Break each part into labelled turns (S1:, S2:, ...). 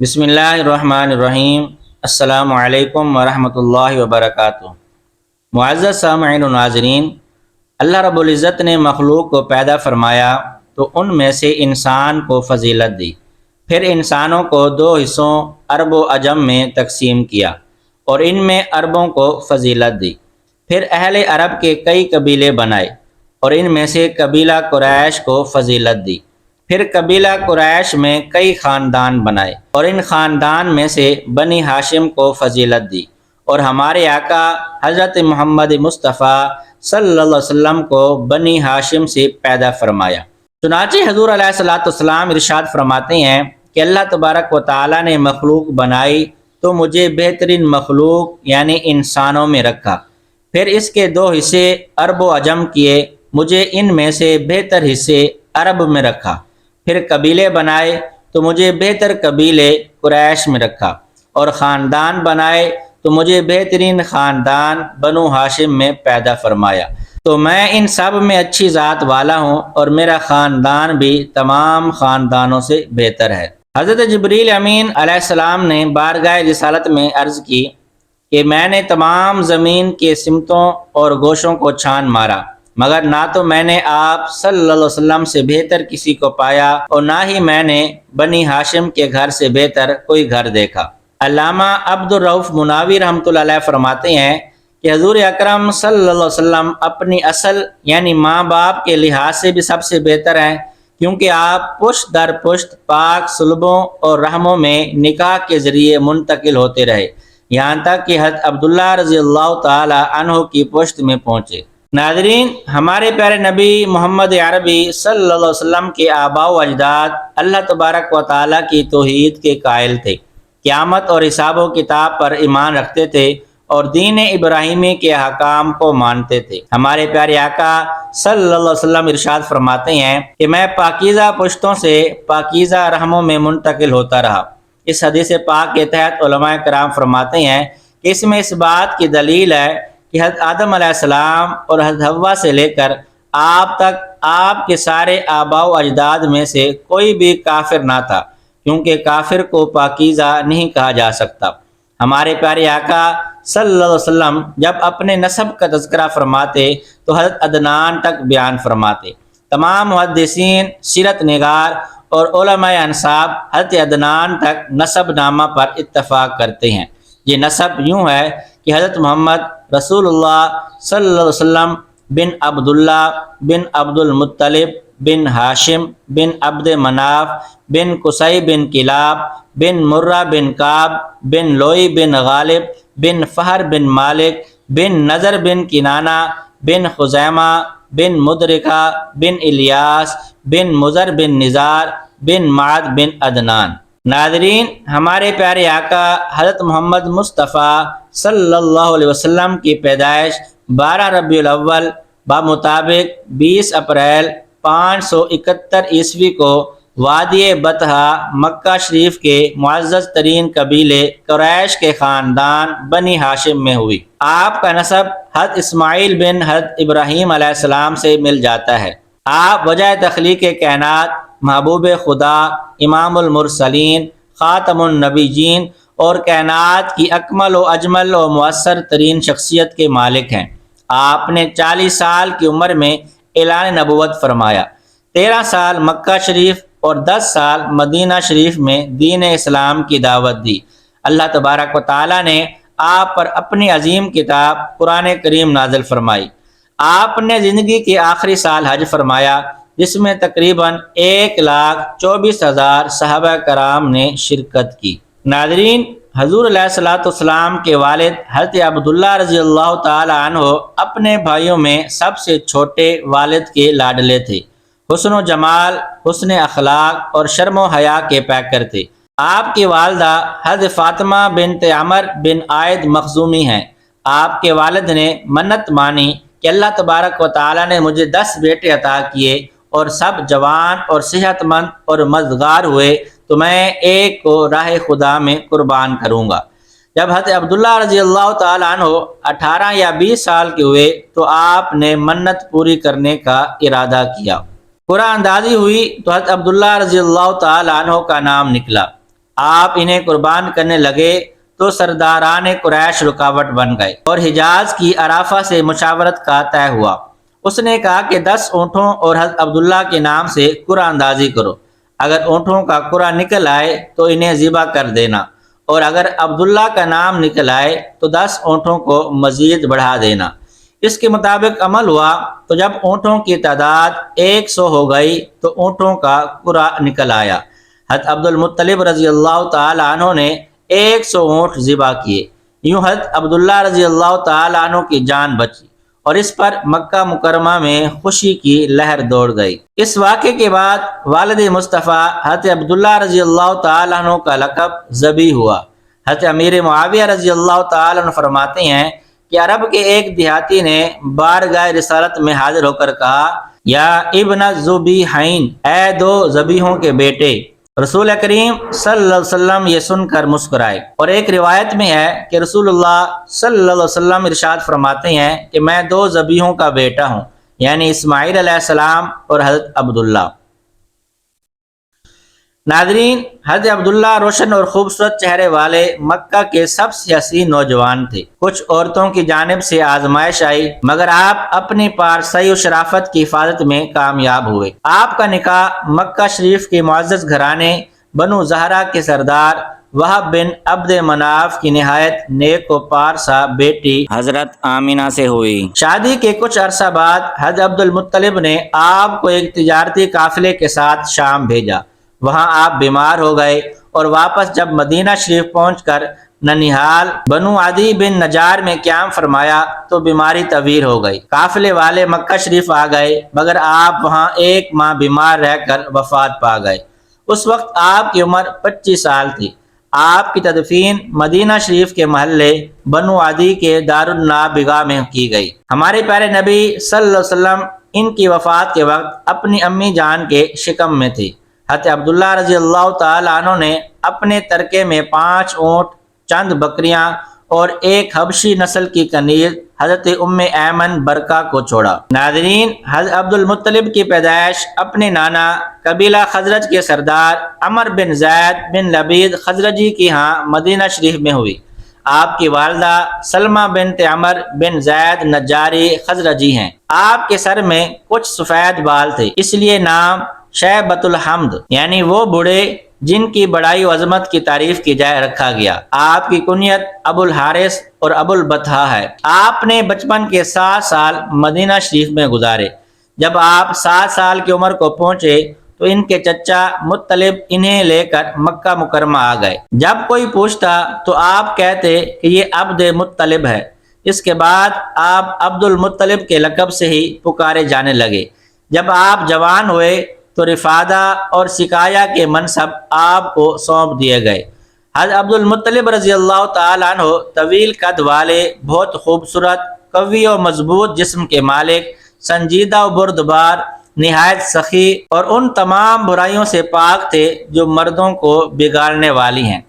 S1: بسم اللہ الرحمن الرحیم۔ السلام علیکم ورحمۃ اللہ وبرکاتہ۔ معزز سامعین و ناظرین، اللہ رب العزت نے مخلوق کو پیدا فرمایا تو ان میں سے انسان کو فضیلت دی، پھر انسانوں کو دو حصوں عرب و عجم میں تقسیم کیا اور ان میں عربوں کو فضیلت دی۔ پھر اہل عرب کے کئی قبیلے بنائے اور ان میں سے قبیلہ قریش کو فضیلت دی۔ پھر قبیلہ قریش میں کئی خاندان بنائے اور ان خاندان میں سے بنی ہاشم کو فضیلت دی، اور ہمارے آقا حضرت محمد مصطفیٰ صلی اللہ علیہ وسلم کو بنی ہاشم سے پیدا فرمایا۔ چنانچہ حضور علیہ الصلوۃ والسلام ارشاد فرماتے ہیں کہ اللہ تبارک و تعالیٰ نے مخلوق بنائی تو مجھے بہترین مخلوق یعنی انسانوں میں رکھا، پھر اس کے دو حصے عرب و عجم کیے، مجھے ان میں سے بہتر حصے عرب میں رکھا۔ پھر قبیلے بنائے تو مجھے بہتر قبیلے قریش میں رکھا، اور خاندان بنائے تو مجھے بہترین خاندان بنو ہاشم میں پیدا فرمایا۔ تو میں ان سب میں اچھی ذات والا ہوں اور میرا خاندان بھی تمام خاندانوں سے بہتر ہے۔ حضرت جبریل امین علیہ السلام نے بارگاہ رسالت میں عرض کی کہ میں نے تمام زمین کے سمتوں اور گوشوں کو چھان مارا، مگر نہ تو میں نے آپ صلی اللہ علیہ وسلم سے بہتر کسی کو پایا اور نہ ہی میں نے بنی ہاشم کے گھر سے بہتر کوئی گھر دیکھا۔ علامہ عبد الرؤف مناوی رحمۃ اللہ علیہ فرماتے ہیں کہ حضور اکرم صلی اللہ علیہ وسلم اپنی اصل یعنی ماں باپ کے لحاظ سے بھی سب سے بہتر ہیں، کیونکہ آپ پشت در پشت پاک صلبوں اور رحموں میں نکاح کے ذریعے منتقل ہوتے رہے، یہاں تک کہ حضرت عبداللہ رضی اللہ تعالی عنہ کی پشت میں پہنچے۔ ناظرین، ہمارے پیارے نبی محمد عربی صلی اللہ علیہ وسلم کے آباء و اجداد اللہ تبارک و تعالیٰ کی توحید کے قائل تھے، قیامت اور حساب و کتاب پر ایمان رکھتے تھے اور دین ابراہیمی کے احکام کو مانتے تھے۔ ہمارے پیارے آقا صلی اللہ علیہ وسلم ارشاد فرماتے ہیں کہ میں پاکیزہ پشتوں سے پاکیزہ رحموں میں منتقل ہوتا رہا۔ اس حدیث پاک کے تحت علماء کرام فرماتے ہیں کہ اس میں اس بات کی دلیل ہے کہ حضرت آدم علیہ السلام اور حضرت حوا سے لے کر آپ تک آپ کے سارے آباء و اجداد میں سے کوئی بھی کافر نہ تھا، کیونکہ کافر کو پاکیزہ نہیں کہا جا سکتا۔ ہمارے پیارے آقا صلی اللہ علیہ وسلم جب اپنے نسب کا تذکرہ فرماتے تو حضرت عدنان تک بیان فرماتے۔ تمام محدثین، سیرت نگار اور علماء انساب حضرت عدنان تک نسب نامہ پر اتفاق کرتے ہیں۔ یہ نسب یوں ہے کہ حضرت محمد رسول اللہ صلی اللہ علیہ وسلم بن عبداللہ بن عبد المطلب بن ہاشم بن عبد مناف بن قصی بن کلاب بن مرہ بن کعب بن لوئی بن غالب بن فہر بن مالک بن نضر بن کنانہ بن خزیمہ بن مدرکہ بن الیاس بن مضر بن نزار بن معد بن عدنان۔ ناظرین، ہمارے پیارے آقا حضرت محمد مصطفیٰ صلی اللہ علیہ وسلم کی پیدائش 12 ربیع الاول بمطابق 20 اپریل 571 عیسوی کو وادی بطحہ مکہ شریف کے معزز ترین قبیلے قریش کے خاندان بنی ہاشم میں ہوئی۔ آپ کا نسب حضرت اسماعیل بن حضرت ابراہیم علیہ السلام سے مل جاتا ہے۔ آپ وجہ تخلیق کائنات، محبوب خدا، امام المرسلین، خاتم النبیین اور کائنات کی اکمل و اجمل و مؤثر ترین شخصیت کے مالک ہیں۔ آپ نے 40 سال کی عمر میں اعلان نبوت فرمایا، 13 سال مکہ شریف اور 10 سال مدینہ شریف میں دین اسلام کی دعوت دی۔ اللہ تبارک و تعالیٰ نے آپ پر اپنی عظیم کتاب قرآن کریم نازل فرمائی۔ آپ نے زندگی کے آخری سال حج فرمایا، جس میں تقریباً 1,24,000 صحابہ کرام نے شرکت کی۔ ناظرین، حضور علیہ الصلوۃ والسلام کے والد حضرت عبداللہ رضی اللہ تعالی عنہ اپنے بھائیوں میں سب سے چھوٹے والد کے لاڈلے تھے۔ حسن و جمال، حسن اخلاق اور شرم و حیا کے پیکر تھے۔ آپ کی والدہ حضرت فاطمہ بنت عمر بن عائد مخزومی ہیں۔ آپ کے والد نے منت مانی کہ اللہ تبارک و تعالیٰ نے مجھے 10 بیٹے عطا کیے اور سب جوان اور صحت مند اور مزدگار ہوئے تو میں ایک کو راہ خدا میں قربان کروں گا۔ جب حضرت عبداللہ رضی اللہ تعالیٰ عنہ 18 یا 20 سال کے ہوئے تو آپ نے منت پوری کرنے کا ارادہ کیا۔ قرآن اندازی ہوئی تو حضرت عبداللہ رضی اللہ تعالیٰ عنہ کا نام نکلا۔ آپ انہیں قربان کرنے لگے تو سرداران قریش رکاوٹ بن گئے اور حجاز کی عرافہ سے مشاورت کا طے ہوا۔ اس نے کہا کہ 10 اونٹوں اور حضرت عبداللہ کے نام سے قرعہ اندازی کرو۔ اگر اونٹوں کا قرعہ نکل آئے تو انہیں ذبح کر دینا، اور اگر عبداللہ کا نام نکل آئے تو 10 اونٹوں کو مزید بڑھا دینا۔ اس کے مطابق عمل ہوا، تو جب اونٹوں کی تعداد 100 ہو گئی تو اونٹوں کا قرعہ نکل آیا۔ حضرت عبد المطلب رضی اللہ تعالی عنہ نے 100 اونٹ ذبح کیے۔ یوں حضرت عبداللہ رضی اللہ تعالی عنہ کی جان بچی اور اس پر مکہ مکرمہ میں خوشی کی لہر دوڑ گئی۔ اس واقعے کے بعد والد مصطفیٰ حضرت عبداللہ رضی اللہ تعالی عنہ کا لقب ذبیح ہوا۔ حضرت امیر معاویہ رضی اللہ تعالی عنہ فرماتے ہیں کہ عرب کے ایک دیہاتی نے بارگاہ رسالت میں حاضر ہو کر کہا، یا ابن الذبیحین، اے 2 ذبیحوں کے بیٹے۔ رسول کریم صلی اللہ علیہ وسلم یہ سن کر مسکرائے، اور ایک روایت میں ہے کہ رسول اللہ صلی اللہ علیہ وسلم ارشاد فرماتے ہیں کہ میں 2 ذبیحوں کا بیٹا ہوں، یعنی اسماعیل علیہ السلام اور حضرت عبداللہ۔ ناظرین، حضرت عبداللہ روشن اور خوبصورت چہرے والے مکہ کے سب سے حسین نوجوان تھے۔ کچھ عورتوں کی جانب سے آزمائش آئی، مگر آپ اپنی پارسائی و شرافت کی حفاظت میں کامیاب ہوئے۔ آپ کا نکاح مکہ شریف کے معزز گھرانے بنو زہرہ کے سردار وہب بن عبد مناف کی نہایت نیک و پارسا بیٹی حضرت آمینہ سے ہوئی۔ شادی کے کچھ عرصہ بعد حضرت عبد المطلب نے آپ کو ایک تجارتی قافلے کے ساتھ شام بھیجا۔ وہاں آپ بیمار ہو گئے اور واپس جب مدینہ شریف پہنچ کر ننیحال بنو عدی بن نجار میں قیام فرمایا تو بیماری طویل ہو گئی۔ قافلے والے مکہ شریف آ گئے، مگر آپ وہاں 1 ماہ بیمار رہ کر وفات پا گئے۔ اس وقت آپ کی عمر 25 سال تھی۔ آپ کی تدفین مدینہ شریف کے محلے بنو عدی کے دارالنابغہ میں کی گئی۔ ہمارے پیارے نبی صلی اللہ علیہ وسلم ان کی وفات کے وقت اپنی امی جان کے شکم میں تھی۔ حضرت عبداللہ رضی اللہ تعالی عنہ نے اپنے ترکے میں 5 اونٹ، چند بکریاں اور ایک حبشی نسل کی کنیز حضرت ام ایمن برکہ کو چھوڑا۔ ناظرین، حضرت عبد المطلب کی پیدائش اپنے نانا قبیلہ خزرج کے سردار عمر بن زید بن لبید خزرجی کی ہاں مدینہ شریف میں ہوئی۔ آپ کی والدہ سلمہ بنت عمر بن زید نجاری خزرجی ہیں۔ آپ کے سر میں کچھ سفید بال تھے، اس لیے نام شیبۃ الحمد، یعنی وہ بوڑھے جن کی بڑائی و عظمت کی تعریف کی جائے رکھا گیا۔ آپ کی کنیت ابو الحارث اور ابو البطحہ ہے۔ آپ نے بچپن کے 7 سال مدینہ شریف میں گزارے۔ جب آپ 7 سال کی عمر کو پہنچے تو ان کے چچا مطلب انہیں لے کر مکہ مکرمہ آ گئے۔ جب کوئی پوچھتا تو آپ کہتے کہ یہ عبد مطلب ہے۔ اس کے بعد آپ عبد المطلب کے لقب سے ہی پکارے جانے لگے۔ جب آپ جوان ہوئے تو رفادہ اور سقایا کے منصب آپ کو سونپ دیے گئے۔ حضرت عبد المطلب رضی اللہ تعالیٰ عنہ طویل قد والے، بہت خوبصورت، قوی و مضبوط جسم کے مالک، سنجیدہ و بردبار، نہایت سخی اور ان تمام برائیوں سے پاک تھے جو مردوں کو بگاڑنے والی ہیں۔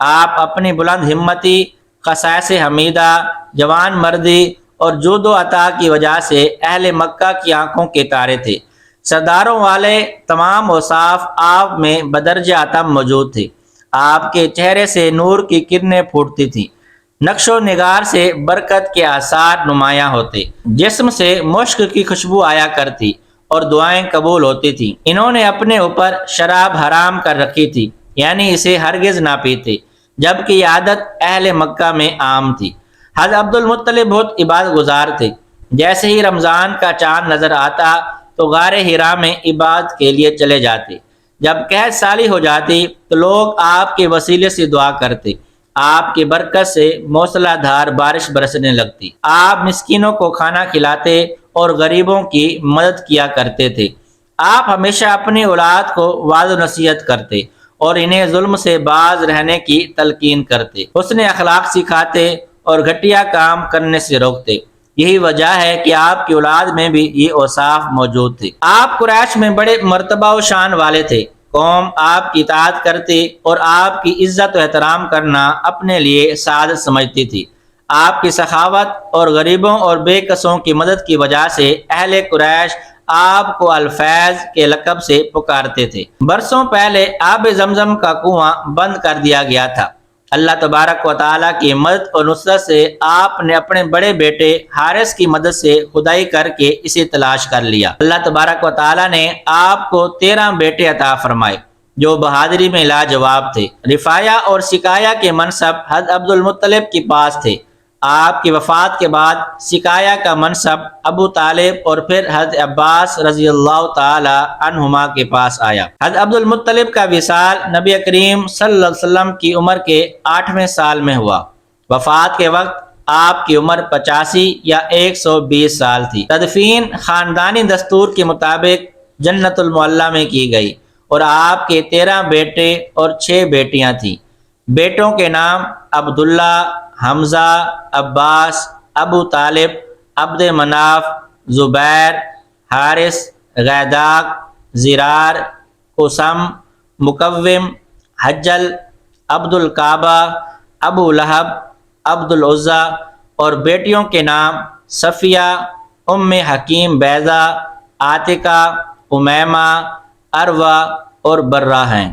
S1: آپ اپنی بلند ہمتی، خصائص حمیدہ، جوان مردی اور جود و عطا کی وجہ سے اہل مکہ کی آنکھوں کے تارے تھے۔ سرداروں والے تمام اوصاف آپ میں بدرجہ اتم موجود تھے۔ آپ کے چہرے سے نور کی کرنیں پھوٹتی تھیں، نقش و نگار سے برکت کے آثار نمایاں ہوتے، جسم سے مشک کی خوشبو آیا کرتی اور دعائیں قبول ہوتی تھیں۔ انہوں نے اپنے اوپر شراب حرام کر رکھی تھی، یعنی اسے ہرگز نہ پیتے، جبکہ یہ عادت اہل مکہ میں عام تھی۔ حضرت عبد المطلب بہت عبادت گزار تھے۔ جیسے ہی رمضان کا چاند نظر آتا تو غار حرا میں عبادت کے لیے چلے جاتے۔ جب قحط سالی ہو جاتی تو لوگ آپ کے وسیلے سے دعا کرتے، آپ کی برکت سے موسلا دھار بارش برسنے لگتی۔ آپ مسکینوں کو کھانا کھلاتے اور غریبوں کی مدد کیا کرتے تھے۔ آپ ہمیشہ اپنی اولاد کو وعظ و نصیحت کرتے اور انہیں ظلم سے باز رہنے کی تلقین کرتے، حسن اخلاق سکھاتے اور گھٹیا کام کرنے سے روکتے۔ یہی وجہ ہے کہ آپ کی اولاد میں بھی یہ اوصاف موجود تھے۔ آپ قریش میں بڑے مرتبہ و شان والے تھے۔ قوم آپ کی اطاعت کرتی اور آپ کی عزت و احترام کرنا اپنے لیے سعادت سمجھتی تھی۔ آپ کی سخاوت اور غریبوں اور بے کسوں کی مدد کی وجہ سے اہل قریش آپ کو الفیض کے لقب سے پکارتے تھے۔ برسوں پہلے آب زمزم کا کنواں بند کر دیا گیا تھا۔ اللہ تبارک و تعالیٰ کی مدد اور نصرت سے آپ نے اپنے بڑے بیٹے حارث کی مدد سے کھدائی کر کے اسے تلاش کر لیا۔ اللہ تبارک و تعالیٰ نے آپ کو 13 بیٹے عطا فرمائے جو بہادری میں لاجواب تھے۔ رفایا اور سکایا کے منصب حضرت عبد المطلب کے پاس تھے۔ آپ کی وفات کے بعد سکایا کا منصب ابو طالب اور پھر حضرت عباس رضی اللہ تعالی عنہما کے پاس آیا۔ حضرت عبد المطلب کا وصال نبی کریم صلی اللہ علیہ وسلم کی عمر کے 8ویں سال میں ہوا۔ وفات کے وقت آپ کی عمر 85 یا 120 سال تھی۔ تدفین خاندانی دستور کے مطابق جنت المعلی میں کی گئی اور آپ کے 13 بیٹے اور 6 بیٹیاں تھیں۔ بیٹوں کے نام عبداللہ، حمزہ، عباس، ابو طالب، عبد مناف، زبیر، حارث، غیداق، زرار، قسم، مکوم، حجل، عبد الکعبہ، ابو لہب، عبد العزیٰ، اور بیٹیوں کے نام صفیہ، ام حکیم بیضہ، عاتقہ، امیمہ، عروہ اور برہ ہیں۔